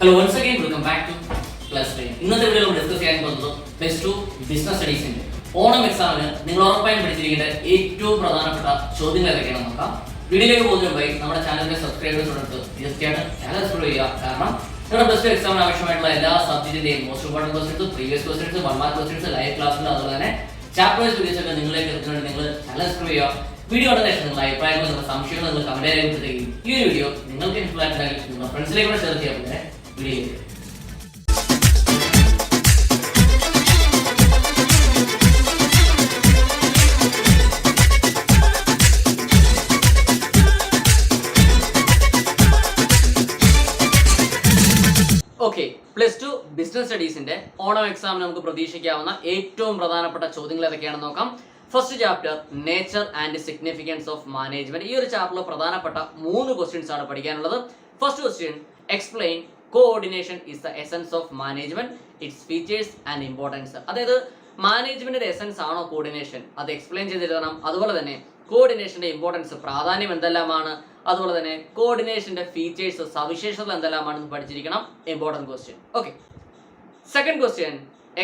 Hello, once again, welcome back to Plus 3. ഇന്നത്തെ വീഡിയോയിൽ discuss ചെയ്യാൻ പോകുന്നത് പ്ലസ് ടു ബിസിനസ് സ്റ്റഡീസിന്റെ ഓണം എക്സാമിന് നിങ്ങൾ ഉറപ്പായും പഠിച്ചിരിക്കേണ്ട ഏറ്റവും പ്രധാനപ്പെട്ട ചോദ്യങ്ങൾ ഏതൊക്കെയാണെന്ന് നോക്കാം. വീഡിയോയിലേക്ക് പോകുന്നതിന് മുമ്പായി നമ്മുടെ ചാനലിന്റെ സബ്സ്ക്രൈബേഴ്സ് ഉണ്ടെങ്കിൽ തീർച്ചയായിട്ടും ചാനൽ സബ്സ്ക്രൈബ് ചെയ്യുക. കാരണം നിങ്ങളുടെ പ്ലസ് ടു എക്സാമിന് ആവശ്യമായിട്ടുള്ള എല്ലാ സബ്ജക്റ്റിന്റെയും most important questions, previous questions, 1 mark questions, live ക്ലാസ്സുകൾ, അതുപോലെ തന്നെ ചാപ്റ്റർ വൈസ് വീഡിയോസ് ഒക്കെ നിങ്ങളിലേക്ക് എത്തുന്നുണ്ട്. നിങ്ങൾ ചാനൽ സബ്സ്ക്രൈബ് ചെയ്യുക. വീഡിയോ കണ്ട ശേഷം നിങ്ങളുടെ അഭിപ്രായങ്ങൾ, നിങ്ങളുടെ സംശയങ്ങൾ നിങ്ങൾ കമന്റ് രേഖപ്പെടുത്തുകയും ഈ ഒരു വീഡിയോ നിങ്ങൾക്ക് യൂസ്ഫുൾ ആയിട്ടുണ്ടെങ്കിൽ നിങ്ങളുടെ ഫ്രണ്ട്സിലേക്ക് കൂടെ ഷെയർ ചെയ്യാൻ പറ്റുന്ന video. Okay, plus two business സ്റ്റഡീസിന്റെ ഓണം എക്സാമിന് നമുക്ക് പ്രതീക്ഷിക്കാവുന്ന ഏറ്റവും പ്രധാനപ്പെട്ട ചോദ്യങ്ങൾ ഏതൊക്കെയാണെന്ന് നോക്കാം. First chapter nature and significance of management. ഈ ഒരു ചാപ്റ്ററിൽ പ്രധാനപ്പെട്ട 3 ക്വസ്റ്റ്യൻസ് ആണ് പഠിക്കാനുള്ളത്. First question, explain coordination is the essence of management, its features and importance. അതായത് മാനേജ്മെന്റിന്റെ എസൻസ് ആണോ കോർഡിനേഷൻ, അത് എക്സ്പ്ലെയിൻ ചെയ്തിരുന്നണം. അതുപോലെ തന്നെ കോർഡിനേഷന്റെ ഇമ്പോർട്ടൻസ്, പ്രാധാന്യം എന്തെല്ലാമാണ്, അതുപോലെ തന്നെ കോർഡിനേഷന്റെ ഫീച്ചേഴ്സ്, സവിശേഷതകൾ എന്തെല്ലാമാണെന്ന് പഠിച്ചിരിക്കണം. Important question. Okay, second question,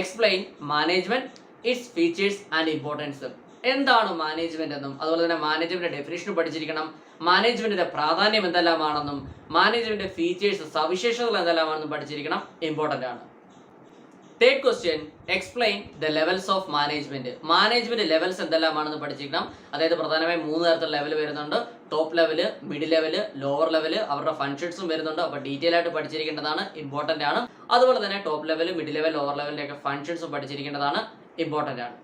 explain management, its features and importance. എന്താണ് മാനേജ്മെന്റ് എന്നും അതുപോലെ തന്നെ മാനേജ്മെന്റ് ഡെഫിനിഷൻ പഠിച്ചിരിക്കണം. മാനേജ്മെന്റിന്റെ പ്രാധാന്യം എന്തെല്ലാമാണെന്നും മാനേജ്മെന്റ് ഫീച്ചേഴ്സ്, സവിശേഷതകൾ എന്തെല്ലാമാണെന്നും പഠിച്ചിരിക്കണം. ഇമ്പോർട്ടന്റ് ആണ്. Third question, explain the levels of management. Management levels എന്തെല്ലാമാണെന്ന് പഠിച്ചിരിക്കണം. അതായത് പ്രധാനമായും 3 തരത്തിലുള്ള ലെവൽ വരുന്നുണ്ട്. Top level, middle level, lower level, അവരുടെ ഫങ്ഷൻസും വരുന്നുണ്ട്. അപ്പോൾ ഡീറ്റെയിൽ ആയിട്ട് പഠിച്ചിരിക്കേണ്ടതാണ്, ഇമ്പോർട്ടന്റ് ആണ്. അതുപോലെ തന്നെ top level, middle level, lower ലെവലിന്റെ ഒക്കെ ഫങ്ഷൻസും പഠിച്ചിരിക്കേണ്ടതാണ്, ഇമ്പോർട്ടന്റ് ആണ്.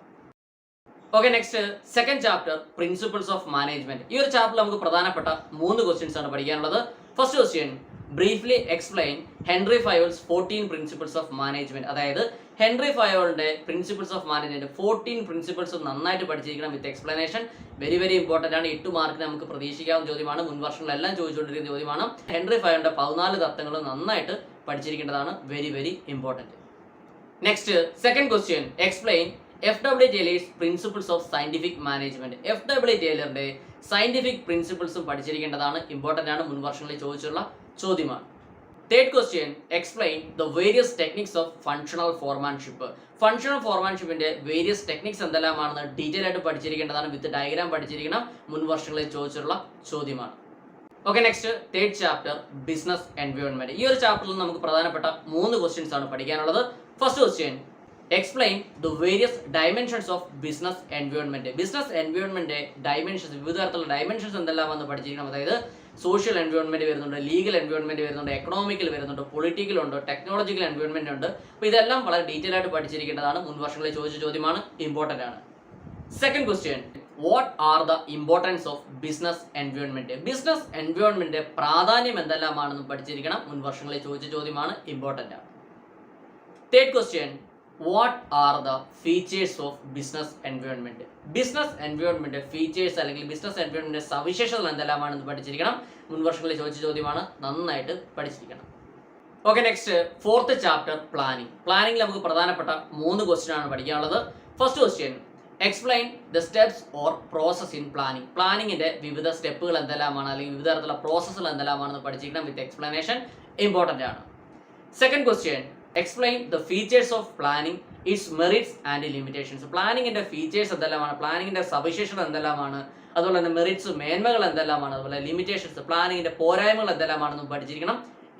Okay, next second chapter, principles of management. ഈ ഒരു ചാപ്റ്ററിൽ നമുക്ക് പ്രധാനപ്പെട്ട 3 ക്വസ്റ്റ്യൻസ് ആണ് പഠിക്കാനുള്ളത്. First question, briefly explain Henri Fayol's 14 principles of management. അതായത് ഹെൻറി ഫയോളിന്റെ പ്രിൻസിപ്പിൾസ് ഓഫ് മാനേജ്മെന്റ് 14 പ്രിൻസിപ്പിൾസ് നന്നായിട്ട് പഠിച്ചിരിക്കണം with explanation. Very very important ആണ്. 8 മാർക്കിന് നമുക്ക് പ്രതീക്ഷിക്കാവുന്ന ചോദ്യമാണ്. മുൻ വർഷങ്ങളെല്ലാം ചോദിച്ചുകൊണ്ടിരിക്കുന്ന ചോദ്യമാണ്. ഹെൻറി ഫയോളിന്റെ 14 തത്വങ്ങൾ നന്നായിട്ട് പഠിച്ചിരിക്കേണ്ടതാണ്. Very very important. Next second question, explain FW Taylor's principles of scientific management. FW ടൈലറിന്റെ സയന്റിഫിക് പ്രിൻസിപ്പിൾസും പഠിച്ചിരിക്കേണ്ടതാണ്, ഇമ്പോർട്ടന്റ് ആണ്. മുൻ വർഷങ്ങളിൽ ചോദിച്ചുള്ള ചോദ്യമാണ്. Third question, explain the various techniques of functional foremanship. Functional ഫോർമാൻഷിപ്പിന്റെ വേരിയസ് ടെക്നിക്സ് എന്തെല്ലാമാണെന്ന് ഡീറ്റെയിൽ ആയിട്ട് പഠിച്ചിരിക്കേണ്ടതാണ്. വിത്ത് ഡയഗ്രാം പഠിച്ചിരിക്കണം. മുൻ വർഷങ്ങളിൽ ചോദിച്ചുള്ള ചോദ്യമാണ്. Okay, next third chapter, business environment. ഈ ഒരു ചാപ്റ്ററിൽ നമുക്ക് പ്രധാനപ്പെട്ട 3 ക്വസ്റ്റ്യൻസ് ആണ് പഠിക്കാനുള്ളത്. First question, explain the various dimensions of business environment. Business environment dimensions, വിവിധ തരത്തിലുള്ള ഡയമെൻഷൻസ് എന്തെല്ലാമെന്ന് പഠിച്ചിരിക്കണം. അതായത് സോഷ്യൽ എൻവയോൺമെന്റ് വരുന്നുണ്ട്, ലീഗൽ എൻവയോൺമെന്റ് വരുന്നുണ്ട്, എക്കണോമിക്കൽ വരുന്നുണ്ട്, പൊളിറ്റിക്കൽ ഉണ്ട്, ടെക്നോളജിക്കൽ എൻവയോൺമെന്റ് ഉണ്ട്. അപ്പോൾ ഇതെല്ലാം വളരെ ഡീറ്റെയിൽ ആയിട്ട് പഠിച്ചിരിക്കേണ്ടതാണ്. മുൻ വർഷങ്ങളിൽ ചോദിച്ച ചോദ്യമാണ്, ഇമ്പോർട്ടന്റ് ആണ്. Second question, what are the importance of business environment. Business environment പ്രാധാന്യം എന്തെല്ലാമാണെന്ന് പഠിച്ചിരിക്കണം. മുൻ വർഷങ്ങളിൽ ചോദിച്ച ചോദ്യമാണ്, ഇമ്പോർട്ടന്റ് ആണ്. Third question, what are the features of business environment. Business environment features അല്ലെങ്കിൽ ബിസിനസ് എൻവയോൺമെന്റ് സവിശേഷതകൾ എന്തെല്ലാമാണെന്ന് പഠിച്ചിരിക്കണം. മുൻ വർഷങ്ങളിൽ ചോദിച്ച ചോദ്യമാണ്, നന്നായിട്ട് പഠിച്ചിരിക്കണം. Okay, next fourth chapter, planning. പ്ലാനിംഗിൽ നമുക്ക് പ്രധാനപ്പെട്ട 3 ക്വസ്റ്റ്യൻ ആണ് പഠിക്കാനുള്ളത്. First question, explain the steps or process in planning. പ്ലാനിങ്ങിന്റെ വിവിധ സ്റ്റെപ്പുകൾ എന്തെല്ലാമാണ് അല്ലെങ്കിൽ വിവിധ തരത്തിലുള്ള പ്രോസസ്സുകൾ എന്തെല്ലാമാണെന്ന് പഠിച്ചിരിക്കണം. വിത്ത് എക്സ്പ്ലനേഷൻ, ഇമ്പോർട്ടന്റ് ആണ്. Second question, explain the features of planning, its merits and limitations. പ്ലാനിങ്ങിന്റെ ഫീച്ചേഴ്സ് എന്തെല്ലാമാണ്, പ്ലാനിങ്ങിന്റെ സവിശേഷത എന്തെല്ലാമാണ്, അതുപോലെ തന്നെ മെറിറ്റ്സ്, മേന്മകൾ എന്തെല്ലാമാണ്, അതുപോലെ ലിമിറ്റേഷൻസ്, പ്ലാനിങ്ങിന്റെ പോരായ്മകൾ എന്തെല്ലാമാണെന്നും പഠിച്ചിരിക്കണം,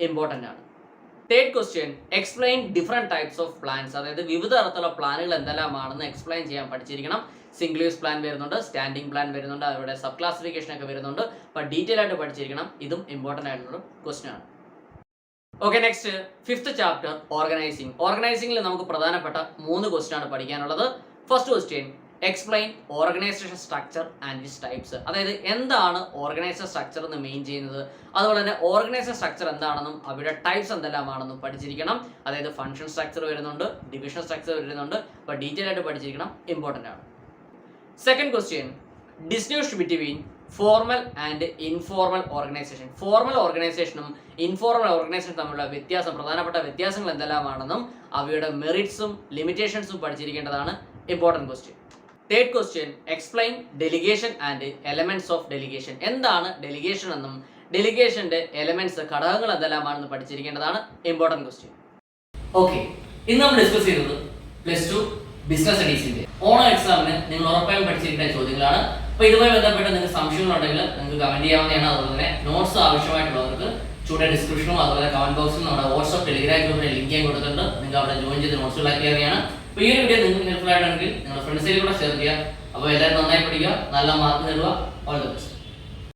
ഇമ്പോർട്ടന്റ് ആണ്. Third question, explain different types of plans. അതായത് വിവിധ തരത്തിലുള്ള പ്ലാനുകൾ എന്തെല്ലാമാണെന്ന് എക്സ്പ്ലെയിൻ ചെയ്യാൻ പഠിച്ചിരിക്കണം. സിംഗിൾ യൂസ് പ്ലാൻ വരുന്നുണ്ട്, സ്റ്റാൻഡിംഗ് പ്ലാൻ വരുന്നുണ്ട്, അവരുടെ സബ് ക്ലാസിഫിക്കേഷൻ ഒക്കെ വരുന്നുണ്ട്. അപ്പോൾ ഡീറ്റെയിൽ ആയിട്ട് പഠിച്ചിരിക്കണം. ഇതും ഇമ്പോർട്ടന്റ് ആയിട്ടുള്ള ക്വസ്റ്റ്യൻ ആണ്. Okay, next fifth chapter, organising. ഓർഗനൈസിംഗിൽ നമുക്ക് പ്രധാനപ്പെട്ട 3 ക്വസ്റ്റ്യൻ ആണ് പഠിക്കാനുള്ളത്. First question, explain organisation structure and its types. അതായത് എന്താണ് ഓർഗനൈസേഷൻ സ്ട്രക്ചർ എന്ന് മെയിൻ ചെയ്യുന്നത്, അതുപോലെ തന്നെ ഓർഗനൈസേഷൻ സ്ട്രക്ചർ എന്താണെന്നും അവരുടെ ടൈപ്സ് എന്തെല്ലാമാണെന്നും പഠിച്ചിരിക്കണം. അതായത് ഫംഗ്ഷൻ സ്ട്രക്ചർ വരുന്നുണ്ട്, ഡിവിഷൻ സ്ട്രക്ചർ വരുന്നുണ്ട്. അപ്പോൾ ഡീറ്റെയിൽ ആയിട്ട് പഠിച്ചിരിക്കണം, ഇമ്പോർട്ടന്റ് ആണ്. Second question, distinguish between formal and informal organisation. Formal ഓർഗനൈസേഷനും ഇൻഫോർമൽ ഓർഗനൈസേഷനും തമ്മിലുള്ള വ്യത്യാസം, പ്രധാനപ്പെട്ട വ്യത്യാസങ്ങൾ എന്തെല്ലാമാണെന്നും അവയുടെ മെറിറ്റ്സും ലിമിറ്റേഷൻസും പഠിച്ചിരിക്കേണ്ടതാണ്, important question. Third question, explain delegation and elements of delegation. എന്താണ് ഡെലിഗേഷൻ എന്നും ഡെലിഗേഷന്റെ എലമെന്റ്സ് ഘടകങ്ങൾ എന്തെല്ലാമാണെന്ന് പഠിച്ചിരിക്കേണ്ടതാണ് ഇമ്പോർട്ടന്റ് ക്വസ്റ്റ്യൻ. ഓക്കെ, ഇന്ന് നമ്മൾ ഡിസ്കസ് ചെയ്തത് +2 ബിസിനസ് സ്റ്റഡീസിന്റെ ഓണം എക്സാമിന് നിങ്ങൾ ഉറപ്പായും പഠിച്ചിരിക്കുന്ന ചോദ്യങ്ങളാണ്. അപ്പോൾ ഇതുമായി ബന്ധപ്പെട്ട് നിങ്ങൾക്ക് സംശയങ്ങളുണ്ടെങ്കിൽ നിങ്ങൾക്ക് കമന്റ് ചെയ്യാവുന്നതാണ്. അതുപോലെ തന്നെ നോട്ട്സ് ആവശ്യമായിട്ടുള്ളവർക്ക് ചൂടെ ഡിസ്ക്രിപ്ഷനും അതുപോലെ കമന്റ് ബോക്സിലും നമ്മുടെ വാട്സ്ആപ്പ് ടെലിഗ്രാം ഗ്രൂപ്പിന്റെ ലിങ്ക് ഞാൻ കൊടുത്തിട്ടുണ്ട്. നിങ്ങൾക്ക് അവിടെ ജോയിൻ ചെയ്ത് നോട്ട്സ് ഉണ്ടാക്കിയതാണ്. അപ്പോൾ ഈ ഒരു വീഡിയോ നിങ്ങൾക്ക് ഹെൽപ്ഫുൾ ആയിട്ടുണ്ടെങ്കിൽ നിങ്ങളുടെ ഫ്രണ്ട്സിലേക്ക് കൂടെ ഷെയർ ചെയ്യുക. അപ്പോൾ എല്ലാവരും നന്നായി പഠിക്കുക, നല്ല മാർക്ക് നേടുക. All the best.